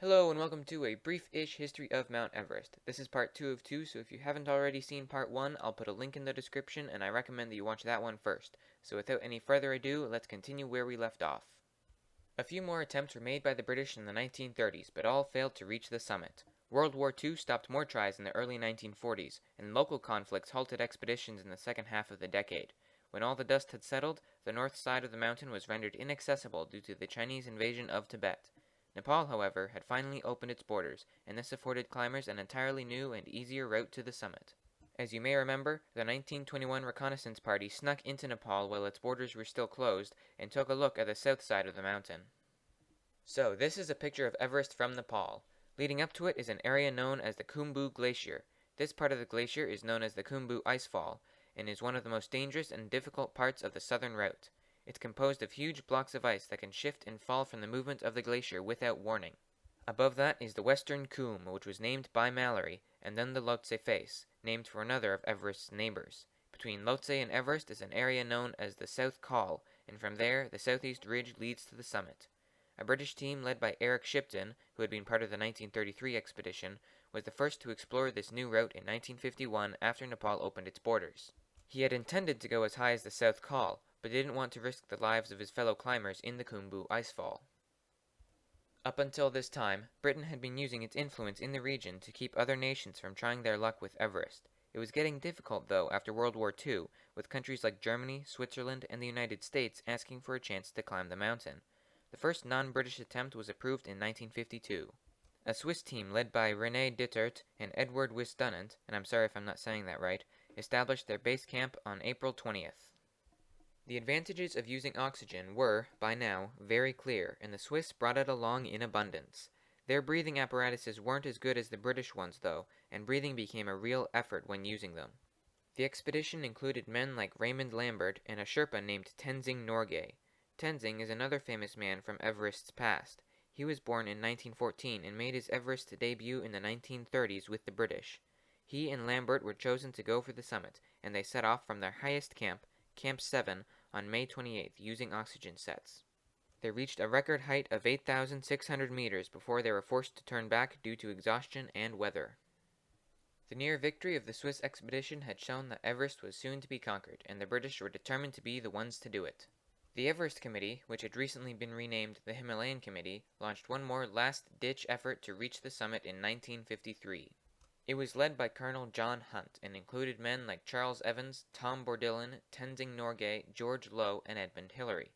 Hello and welcome to a brief-ish history of Mount Everest. This is part 2 of 2, so if you haven't already seen part 1, I'll put a link in the description and I recommend that you watch that one first. So without any further ado, let's continue where we left off. A few more attempts were made by the British in the 1930s, but all failed to reach the summit. World War II stopped more tries in the early 1940s, and local conflicts halted expeditions in the second half of the decade. When all the dust had settled, the north side of the mountain was rendered inaccessible due to the Chinese invasion of Tibet. Nepal, however, had finally opened its borders, and this afforded climbers an entirely new and easier route to the summit. As you may remember, the 1921 reconnaissance party snuck into Nepal while its borders were still closed and took a look at the south side of the mountain. So, this is a picture of Everest from Nepal. Leading up to it is an area known as the Khumbu Glacier. This part of the glacier is known as the Khumbu Icefall, and is one of the most dangerous and difficult parts of the southern route. It's composed of huge blocks of ice that can shift and fall from the movement of the glacier without warning. Above that is the Western Khum, which was named by Mallory, and then the Lhotse Face, named for another of Everest's neighbors. Between Lhotse and Everest is an area known as the South Col, and from there, the southeast ridge leads to the summit. A British team led by Eric Shipton, who had been part of the 1933 expedition, was the first to explore this new route in 1951 after Nepal opened its borders. He had intended to go as high as the South Col, but didn't want to risk the lives of his fellow climbers in the Khumbu Icefall. Up until this time, Britain had been using its influence in the region to keep other nations from trying their luck with Everest. It was getting difficult, though, after World War II, with countries like Germany, Switzerland, and the United States asking for a chance to climb the mountain. The first non-British attempt was approved in 1952. A Swiss team led by René Dittert and Edward Wisdunant, and I'm sorry if I'm not saying that right, established their base camp on April 20th. The advantages of using oxygen were, by now, very clear, and the Swiss brought it along in abundance. Their breathing apparatuses weren't as good as the British ones, though, and breathing became a real effort when using them. The expedition included men like Raymond Lambert and a Sherpa named Tenzing Norgay. Tenzing is another famous man from Everest's past. He was born in 1914 and made his Everest debut in the 1930s with the British. He and Lambert were chosen to go for the summit, and they set off from their highest camp, Camp 7, on May 28th using oxygen sets. They reached a record height of 8,600 meters before they were forced to turn back due to exhaustion and weather. The near victory of the Swiss expedition had shown that Everest was soon to be conquered, and the British were determined to be the ones to do it. The Everest Committee, which had recently been renamed the Himalayan Committee, launched one more last-ditch effort to reach the summit in 1953. It was led by Colonel John Hunt and included men like Charles Evans, Tom Bourdillon, Tenzing Norgay, George Low, and Edmund Hillary.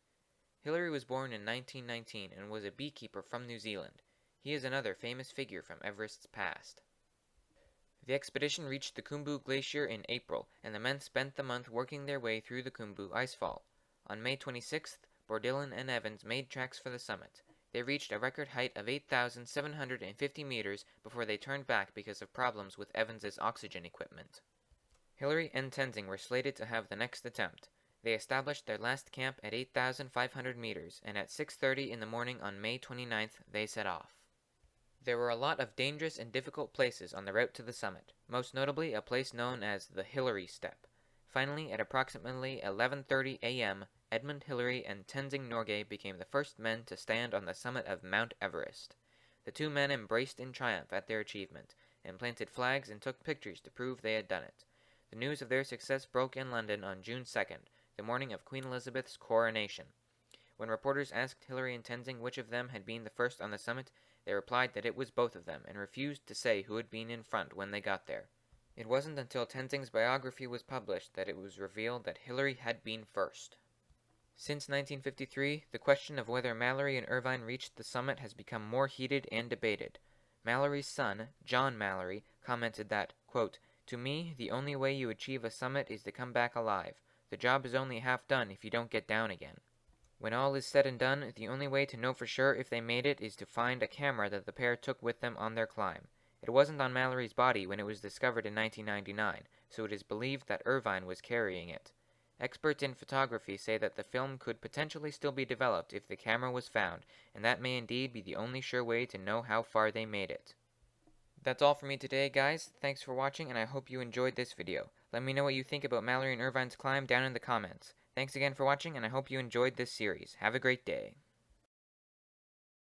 Hillary was born in 1919 and was a beekeeper from New Zealand. He is another famous figure from Everest's past. The expedition reached the Khumbu Glacier in April, and the men spent the month working their way through the Khumbu Icefall. On May 26th, Bourdillon and Evans made tracks for the summit. They reached a record height of 8,750 meters before they turned back because of problems with Evans's oxygen equipment. Hillary and Tenzing were slated to have the next attempt. They established their last camp at 8,500 meters, and at 6:30 in the morning on May 29th, they set off. There were a lot of dangerous and difficult places on the route to the summit, most notably a place known as the Hillary Step. Finally, at approximately 11:30 a.m., Edmund Hillary and Tenzing Norgay became the first men to stand on the summit of Mount Everest. The two men embraced in triumph at their achievement, and planted flags and took pictures to prove they had done it. The news of their success broke in London on June 2nd, the morning of Queen Elizabeth's coronation. When reporters asked Hillary and Tenzing which of them had been the first on the summit, they replied that it was both of them, and refused to say who had been in front when they got there. It wasn't until Tenzing's biography was published that it was revealed that Hillary had been first. Since 1953, the question of whether Mallory and Irvine reached the summit has become more heated and debated. Mallory's son, John Mallory, commented that, quote, "To me, the only way you achieve a summit is to come back alive. The job is only half done if you don't get down again. When all is said and done, the only way to know for sure if they made it is to find a camera that the pair took with them on their climb. It wasn't on Mallory's body when it was discovered in 1999, so it is believed that Irvine was carrying it. Experts in photography say that the film could potentially still be developed if the camera was found, and that may indeed be the only sure way to know how far they made it." That's all for me today, guys. Thanks for watching, and I hope you enjoyed this video. Let me know what you think about Mallory and Irvine's climb down in the comments. Thanks again for watching, and I hope you enjoyed this series. Have a great day.